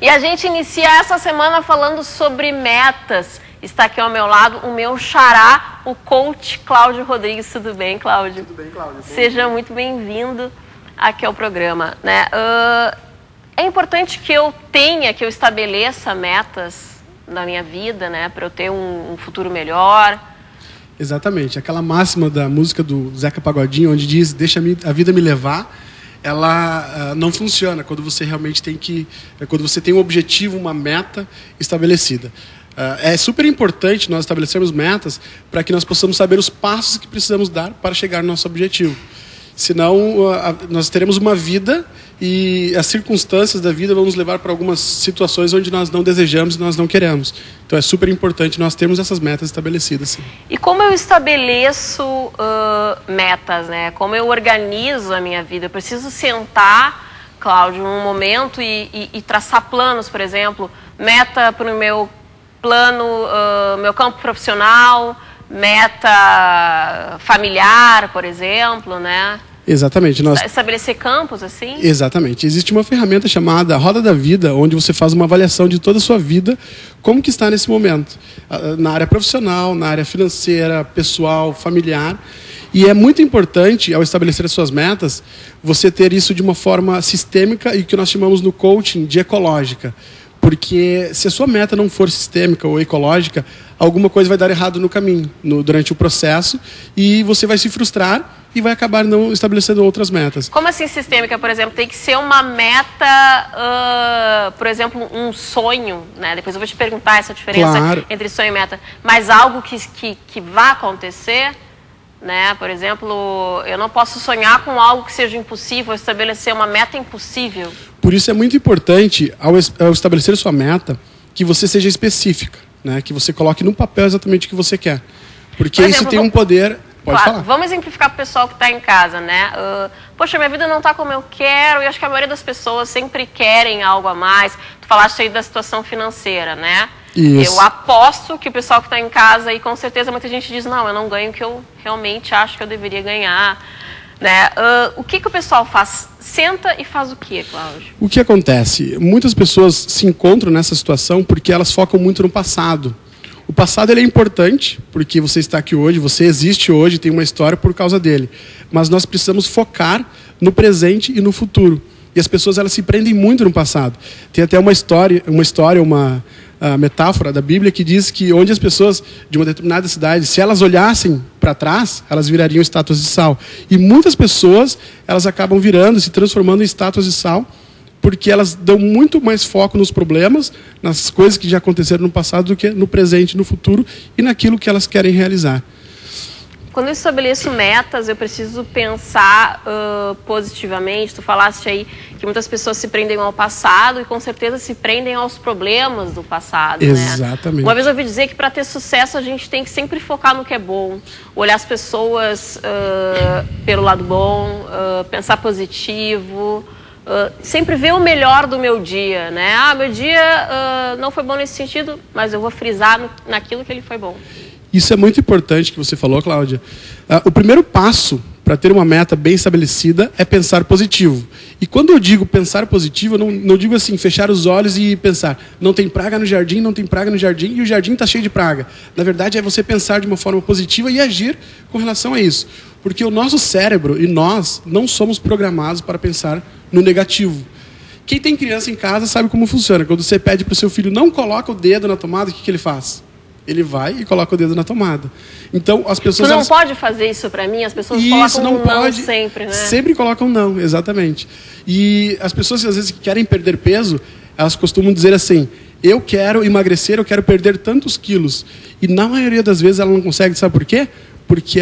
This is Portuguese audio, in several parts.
E a gente inicia essa semana falando sobre metas. Está aqui ao meu lado o meu xará, o coach Cláudio Rodrigues. Tudo bem, Cláudio? Tudo bem, Cláudio. Seja muito bem-vindo aqui ao programa, né? É importante que eu estabeleça metas na minha vida, né? Para eu ter um futuro melhor. Exatamente. Aquela máxima da música do Zeca Pagodinho, onde diz, deixa a vida me levar, ela não funciona quando você realmente quando você tem um objetivo, uma meta estabelecida. É super importante nós estabelecermos metas para que nós possamos saber os passos que precisamos dar para chegar no nosso objetivo. Senão, nós teremos uma vida e as circunstâncias da vida vão nos levar para algumas situações onde nós não desejamos e nós não queremos. Então, é super importante nós termos essas metas estabelecidas. Sim. E como eu estabeleço metas, né? Como eu organizo a minha vida? Eu preciso sentar, Cláudio, um momento e traçar planos, por exemplo, meta para o meu plano, meu campo profissional, meta familiar, por exemplo, né? Exatamente. Estabelecer campos, assim? Exatamente. Existe uma ferramenta chamada Roda da Vida, onde você faz uma avaliação de toda a sua vida, como que está nesse momento, na área profissional, na área financeira, pessoal, familiar. E é muito importante, ao estabelecer as suas metas, você ter isso de uma forma sistêmica e que nós chamamos no coaching de ecológica. Porque se a sua meta não for sistêmica ou ecológica, alguma coisa vai dar errado no caminho, durante o processo, e você vai se frustrar e vai acabar não estabelecendo outras metas. Como assim sistêmica, por exemplo? Tem que ser uma meta, por exemplo, um sonho, né? Depois eu vou te perguntar essa diferença entre sonho e meta. Mas algo que vá acontecer, né? Por exemplo, eu não posso sonhar com algo que seja impossível, estabelecer uma meta impossível. Por isso é muito importante, ao estabelecer sua meta, que você seja específica, né? Que você coloque no papel exatamente o que você quer. Porque por exemplo, isso tem um poder... Pode falar. Vamos exemplificar para o pessoal que está em casa, né? Poxa, minha vida não está como eu quero, e acho que a maioria das pessoas sempre querem algo a mais. Tu falaste aí da situação financeira, né? Isso. Eu aposto que o pessoal que está em casa, e com certeza muita gente diz, não, eu não ganho o que eu realmente acho que eu deveria ganhar. Né? O que o pessoal faz? Senta e faz o quê, Cláudio? O que acontece? Muitas pessoas se encontram nessa situação porque elas focam muito no passado. O passado ele é importante, porque você está aqui hoje, você existe hoje, tem uma história por causa dele. Mas nós precisamos focar no presente e no futuro. E as pessoas elas se prendem muito no passado. Tem até uma metáfora da Bíblia que diz que onde as pessoas de uma determinada cidade, se elas olhassem para trás, elas virariam estátuas de sal. E muitas pessoas, elas acabam se transformando em estátuas de sal, porque elas dão muito mais foco nos problemas, nas coisas que já aconteceram no passado, do que no presente, no futuro e naquilo que elas querem realizar. Quando eu estabeleço metas, eu preciso pensar positivamente. Tu falaste aí que muitas pessoas se prendem ao passado e com certeza se prendem aos problemas do passado. Exatamente. Né? Uma vez eu ouvi dizer que para ter sucesso a gente tem que sempre focar no que é bom, olhar as pessoas pelo lado bom, pensar positivo, sempre ver o melhor do meu dia. Né? Meu dia não foi bom nesse sentido, mas eu vou frisar naquilo que ele foi bom. Isso é muito importante que você falou, Cláudia. O primeiro passo para ter uma meta bem estabelecida é pensar positivo. E quando eu digo pensar positivo, eu não digo assim, fechar os olhos e pensar, não tem praga no jardim, não tem praga no jardim, e o jardim está cheio de praga. Na verdade, é você pensar de uma forma positiva e agir com relação a isso. Porque o nosso cérebro e nós não somos programados para pensar no negativo. Quem tem criança em casa sabe como funciona. Quando você pede para o seu filho, não coloca o dedo na tomada, o que ele faz? Ele vai e coloca o dedo na tomada. Então, as pessoas... Tu não pode fazer isso para mim? As pessoas colocam um não sempre, né? Sempre colocam não, exatamente. E as pessoas, às vezes, que querem perder peso, elas costumam dizer assim, eu quero emagrecer, eu quero perder tantos quilos. E na maioria das vezes ela não consegue, sabe por quê? Porque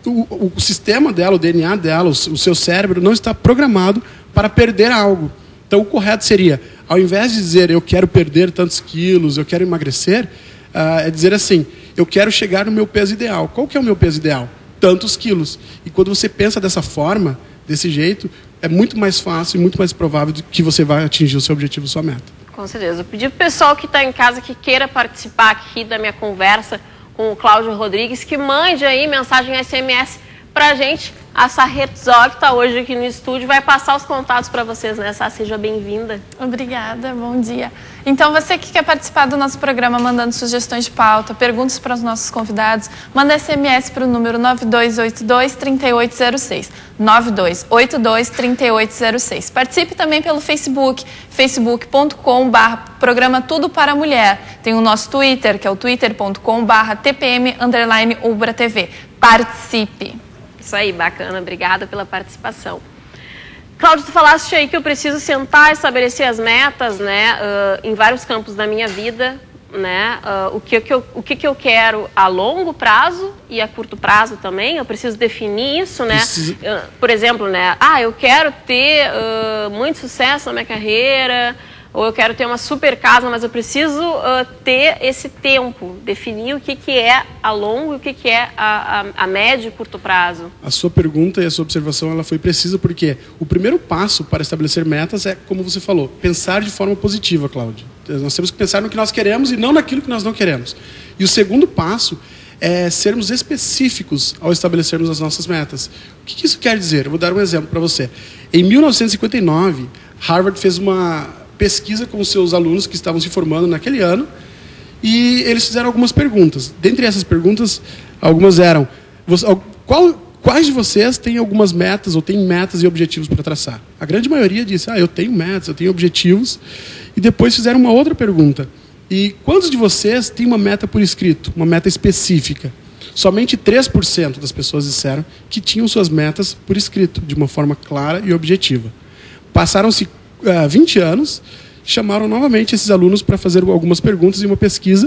o sistema dela, o DNA dela, o seu cérebro não está programado para perder algo. Então, o correto seria, ao invés de dizer eu quero perder tantos quilos, eu quero emagrecer, é dizer assim, eu quero chegar no meu peso ideal. Qual que é o meu peso ideal? Tantos quilos. E quando você pensa dessa forma, desse jeito, é muito mais fácil e muito mais provável que você vai atingir o seu objetivo, sua meta. Com certeza. Eu pedi para o pessoal que está em casa, que queira participar aqui da minha conversa com o Cláudio Rodrigues, que mande aí mensagem SMS pra gente. A Sá Herzog está hoje aqui no estúdio, vai passar os contatos para vocês, né, Sá? Seja bem-vinda. Obrigada, bom dia. Então, você que quer participar do nosso programa mandando sugestões de pauta, perguntas para os nossos convidados, manda SMS para o número 9282-3806. 9282-3806. Participe também pelo Facebook, facebook.com/programa Tudo para a Mulher. Tem o nosso Twitter, que é o twitter.com/tpm_ubratv. Participe! Isso aí, bacana, obrigada pela participação. Cláudio, tu falaste aí que eu preciso sentar e estabelecer as metas, né, em vários campos da minha vida, né, o que eu quero a longo prazo e a curto prazo também, eu preciso definir isso, né, por exemplo, né, eu quero ter muito sucesso na minha carreira, ou eu quero ter uma super casa, mas eu preciso ter esse tempo, definir o que é a longo e o que é a médio e curto prazo. A sua pergunta e a sua observação ela foi precisa, porque o primeiro passo para estabelecer metas é, como você falou, pensar de forma positiva, Cláudia. Nós temos que pensar no que nós queremos e não naquilo que nós não queremos. E o segundo passo é sermos específicos ao estabelecermos as nossas metas. O que isso quer dizer? Eu vou dar um exemplo para você. Em 1959, Harvard fez uma pesquisa com os seus alunos que estavam se formando naquele ano e eles fizeram algumas perguntas. Dentre essas perguntas, algumas eram: quais de vocês têm algumas metas ou têm metas e objetivos para traçar? A grande maioria disse: eu tenho metas, eu tenho objetivos. E depois fizeram uma outra pergunta: e quantos de vocês têm uma meta por escrito, uma meta específica? Somente 3% das pessoas disseram que tinham suas metas por escrito, de uma forma clara e objetiva. Passaram-se 20 anos, chamaram novamente esses alunos para fazer algumas perguntas e uma pesquisa,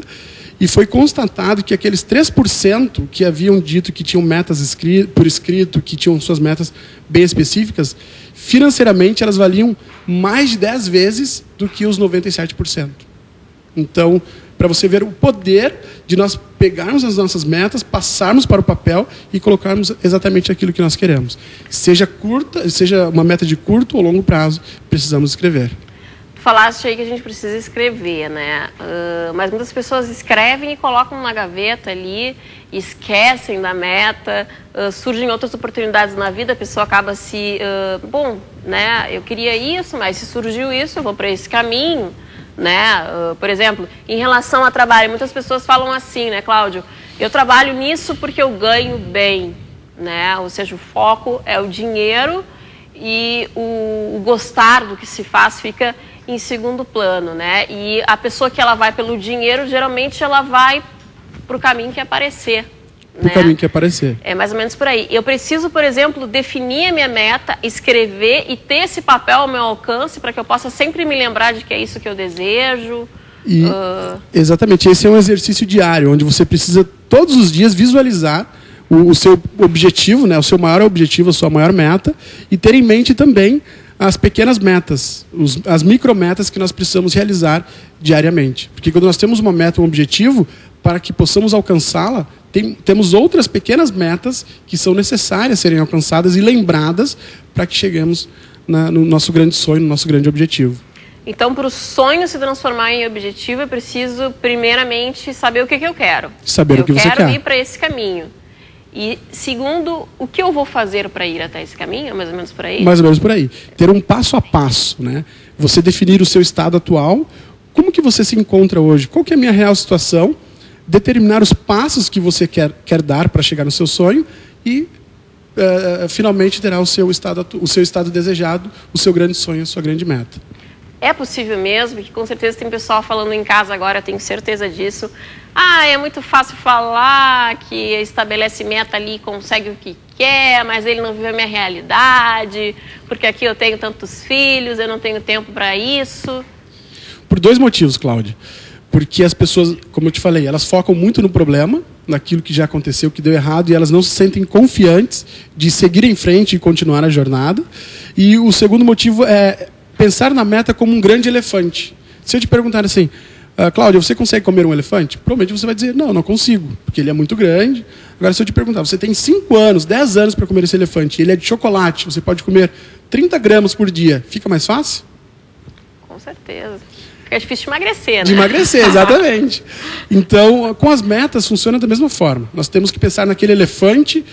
e foi constatado que aqueles 3% que haviam dito que tinham metas por escrito, que tinham suas metas bem específicas, financeiramente elas valiam mais de 10 vezes do que os 97%. Então, para você ver o poder de nós pegarmos as nossas metas, passarmos para o papel e colocarmos exatamente aquilo que nós queremos. Seja uma meta de curto ou longo prazo, precisamos escrever. Falaste aí que a gente precisa escrever, né? Mas muitas pessoas escrevem e colocam na gaveta ali, esquecem da meta, surgem outras oportunidades na vida, a pessoa acaba bom, né? Eu queria isso, mas se surgiu isso, eu vou para esse caminho. Né? Por exemplo, em relação a trabalho, muitas pessoas falam assim, né, Cláudio? Eu trabalho nisso porque eu ganho bem, né? Ou seja, o foco é o dinheiro e o gostar do que se faz fica em segundo plano, né? E a pessoa que ela vai pelo dinheiro, geralmente ela vai para o caminho que aparecer. O caminho que aparecer. É mais ou menos por aí. Eu preciso, por exemplo, definir a minha meta, escrever e ter esse papel ao meu alcance para que eu possa sempre me lembrar de que é isso que eu desejo. Exatamente. Esse é um exercício diário, onde você precisa todos os dias visualizar o seu objetivo, né, o seu maior objetivo, a sua maior meta, e ter em mente também as pequenas metas, as micrometas que nós precisamos realizar diariamente. Porque quando nós temos uma meta, um objetivo, para que possamos alcançá-la, temos outras pequenas metas que são necessárias serem alcançadas e lembradas para que cheguemos no nosso grande sonho, no nosso grande objetivo. Então, para o sonho se transformar em objetivo, eu preciso, primeiramente, saber o que eu quero. Saber o que você quer. Eu quero ir para esse caminho. E, segundo, o que eu vou fazer para ir até esse caminho? É mais ou menos por aí? Mais ou menos por aí. Ter um passo a passo, né? Você definir o seu estado atual, como que você se encontra hoje, qual que é a minha real situação, determinar os passos que você quer dar para chegar no seu sonho e, finalmente, terá o seu estado desejado, o seu grande sonho, a sua grande meta. É possível mesmo, que com certeza tem pessoal falando em casa agora, eu tenho certeza disso. É muito fácil falar que estabelece meta ali, consegue o que quer, mas ele não vive a minha realidade, porque aqui eu tenho tantos filhos, eu não tenho tempo para isso. Por 2 motivos, Cláudia. Porque as pessoas, como eu te falei, elas focam muito no problema, naquilo que já aconteceu, que deu errado, e elas não se sentem confiantes de seguir em frente e continuar a jornada. E o segundo motivo é pensar na meta como um grande elefante. Se eu te perguntar assim, Cláudia, você consegue comer um elefante? Provavelmente você vai dizer, não consigo, porque ele é muito grande. Agora, se eu te perguntar, você tem 5 anos, 10 anos para comer esse elefante, ele é de chocolate, você pode comer 30 gramas por dia, fica mais fácil? Com certeza. Fica difícil de emagrecer, né? De emagrecer, exatamente. Então, com as metas, funciona da mesma forma. Nós temos que pensar naquele elefante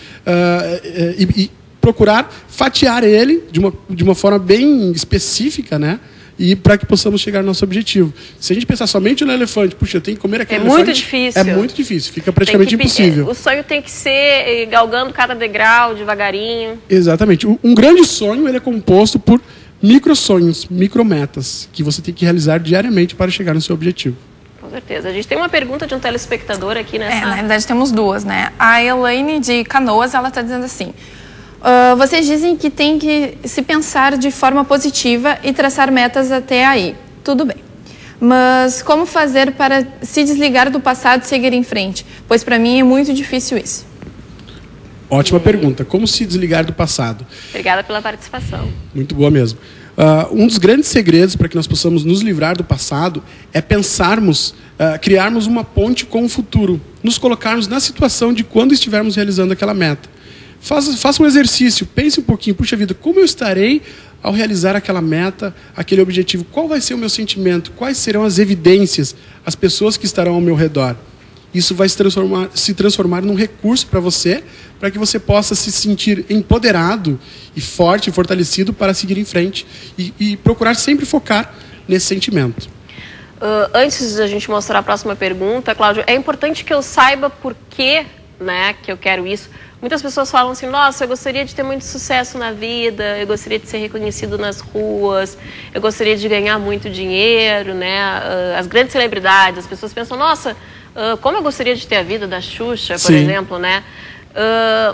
e procurar fatiar ele de uma forma bem específica, né? E para que possamos chegar ao nosso objetivo. Se a gente pensar somente no elefante, puxa, eu tenho que comer aquele elefante... É muito difícil. É muito difícil, fica praticamente impossível. O sonho tem que ser galgando cada degrau, devagarinho. Exatamente. Um grande sonho, ele é composto por micro-sonhos, micrometas, que você tem que realizar diariamente para chegar no seu objetivo. Com certeza. A gente tem uma pergunta de um telespectador aqui nessa... Na realidade temos duas, né? A Elaine de Canoas, ela está dizendo assim... vocês dizem que tem que se pensar de forma positiva e traçar metas até aí. Tudo bem. Mas como fazer para se desligar do passado e seguir em frente? Pois para mim é muito difícil isso. Ótima pergunta. Como se desligar do passado? Obrigada pela participação. Muito boa mesmo. Um dos grandes segredos para que nós possamos nos livrar do passado é pensarmos, criarmos uma ponte com o futuro. Nos colocarmos na situação de quando estivermos realizando aquela meta. Faça um exercício, pense um pouquinho, puxa vida, como eu estarei ao realizar aquela meta, aquele objetivo? Qual vai ser o meu sentimento? Quais serão as evidências, as pessoas que estarão ao meu redor? Isso vai se transformar num recurso para você, para que você possa se sentir empoderado e forte e fortalecido para seguir em frente e procurar sempre focar nesse sentimento. Antes de a gente mostrar a próxima pergunta, Cláudio, é importante que eu saiba por que, né, que eu quero isso. Muitas pessoas falam assim, nossa, eu gostaria de ter muito sucesso na vida, eu gostaria de ser reconhecido nas ruas, eu gostaria de ganhar muito dinheiro, né? As grandes celebridades, as pessoas pensam, nossa, como eu gostaria de ter a vida da Xuxa, por exemplo, né?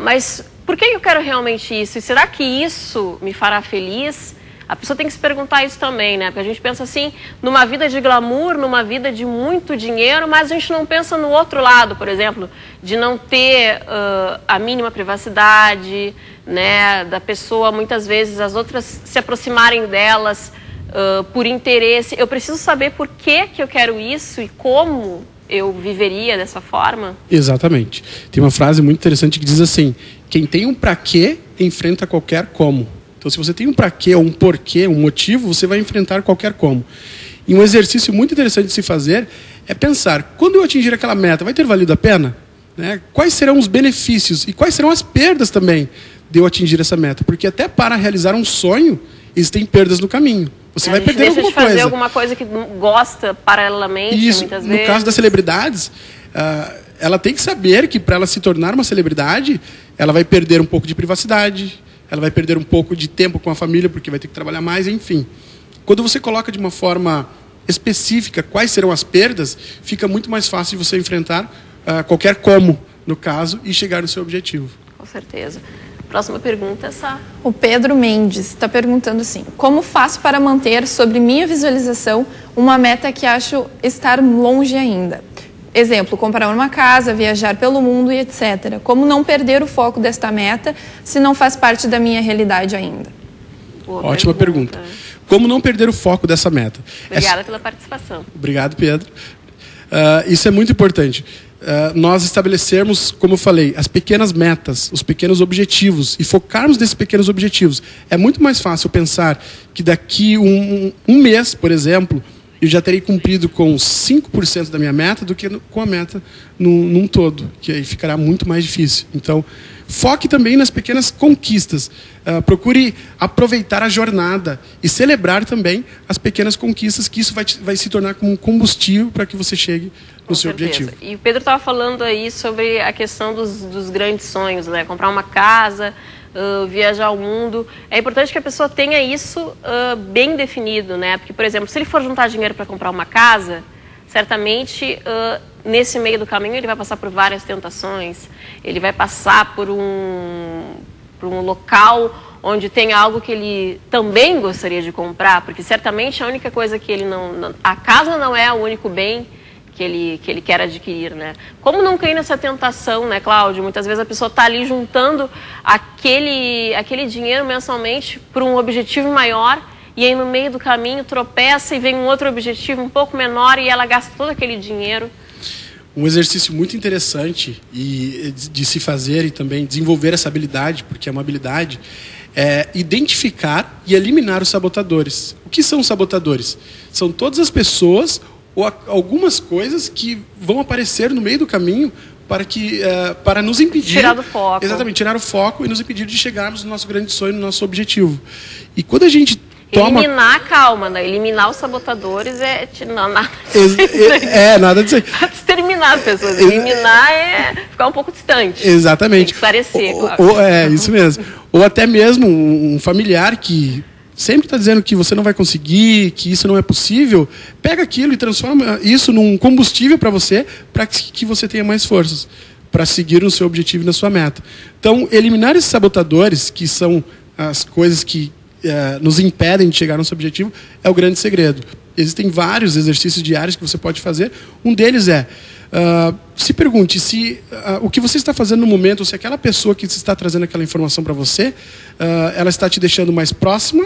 Mas por que eu quero realmente isso? E será que isso me fará feliz? A pessoa tem que se perguntar isso também, né? Porque a gente pensa assim, numa vida de glamour, numa vida de muito dinheiro, mas a gente não pensa no outro lado, por exemplo, de não ter a mínima privacidade, né? Da pessoa, muitas vezes, as outras se aproximarem delas por interesse. Eu preciso saber por que eu quero isso e como eu viveria dessa forma. Exatamente. Tem uma frase muito interessante que diz assim, quem tem um pra quê, enfrenta qualquer como. Então, se você tem um para quê, um porquê, um motivo, você vai enfrentar qualquer como. E um exercício muito interessante de se fazer é pensar, quando eu atingir aquela meta, vai ter valido a pena? Né? Quais serão os benefícios e quais serão as perdas também de eu atingir essa meta? Porque até para realizar um sonho, existem perdas no caminho. Você vai perder alguma coisa. Deixa de fazer alguma coisa que gosta paralelamente, isso, muitas vezes. No caso das celebridades, ela tem que saber que para ela se tornar uma celebridade, ela vai perder um pouco de privacidade, ela vai perder um pouco de tempo com a família, porque vai ter que trabalhar mais, enfim. Quando você coloca de uma forma específica quais serão as perdas, fica muito mais fácil de você enfrentar qualquer como, no caso, e chegar no seu objetivo. Com certeza. Próxima pergunta, Sá. O Pedro Mendes está perguntando assim, como faço para manter sobre minha visualização uma meta que acho estar longe ainda? Exemplo, comprar uma casa, viajar pelo mundo e etc. Como não perder o foco desta meta se não faz parte da minha realidade ainda? Ótima pergunta. Como não perder o foco dessa meta? Obrigada pela participação. Obrigado, Pedro. Isso é muito importante. Nós estabelecermos, como eu falei, as pequenas metas, os pequenos objetivos e focarmos nesses pequenos objetivos. É muito mais fácil pensar que daqui um mês, por exemplo, eu já terei cumprido com 5% da minha meta do que com a meta num todo, que aí ficará muito mais difícil. Então, foque também nas pequenas conquistas. Procure aproveitar a jornada e celebrar também as pequenas conquistas, que isso vai se tornar como um combustível para que você chegue no seu objetivo. E o Pedro estava falando aí sobre a questão dos grandes sonhos, né? Comprar uma casa, viajar ao mundo. É importante que a pessoa tenha isso bem definido, né? Porque, por exemplo, se ele for juntar dinheiro para comprar uma casa, certamente nesse meio do caminho ele vai passar por várias tentações, ele vai passar por um local onde tem algo que ele também gostaria de comprar, porque certamente a única coisa que ele a casa não é o único bem que ele quer adquirir, né? Como não cair nessa tentação, né, Cláudio? Muitas vezes a pessoa está ali juntando aquele dinheiro mensalmente para um objetivo maior e aí no meio do caminho tropeça e vem um outro objetivo um pouco menor e ela gasta todo aquele dinheiro. Um exercício muito interessante de se fazer e também desenvolver essa habilidade, porque é uma habilidade, é identificar e eliminar os sabotadores. O que são os sabotadores? São todas as pessoas ou algumas coisas que vão aparecer no meio do caminho para nos impedir... Tirar do foco. Exatamente, tirar o foco e nos impedir de chegarmos no nosso grande sonho, no nosso objetivo. E quando a gente eliminar, calma, né? Eliminar os sabotadores nada nada disso aí. Exterminar as pessoas. Eliminar é ficar um pouco distante. Exatamente. Tem que esclarecer, claro. Isso mesmo. Ou até mesmo um familiar que sempre está dizendo que você não vai conseguir, que isso não é possível, pega aquilo e transforma isso num combustível para que você tenha mais forças para seguir no seu objetivo e na sua meta. Então, eliminar esses sabotadores, que são as coisas que nos impedem de chegar no nosso objetivo, é o grande segredo. Existem vários exercícios diários que você pode fazer. Um deles é, se pergunte se o que você está fazendo no momento, se aquela pessoa que está trazendo aquela informação para você, ela está te deixando mais próxima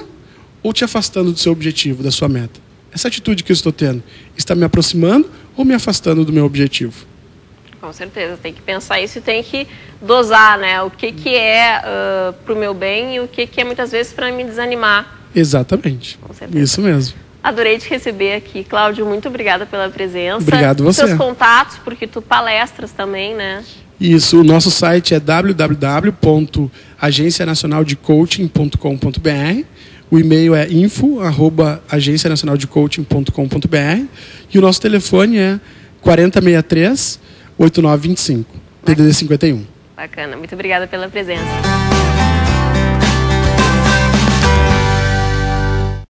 ou te afastando do seu objetivo, da sua meta. Essa atitude que eu estou tendo está me aproximando ou me afastando do meu objetivo? Com certeza, tem que pensar isso e tem que dosar, né? O que é para o meu bem e o que é muitas vezes para me desanimar. Exatamente. Com certeza. Isso mesmo. Adorei te receber aqui, Cláudio. Muito obrigada pela presença. Obrigado você. Seus contatos, porque tu palestras também, né? Isso, o nosso site é www.agencianacionaldecoaching.com.br. O e-mail é info@agencianacionaldecoaching.com.br e o nosso telefone é 4063-8925, DDD 51. Bacana, muito obrigada pela presença.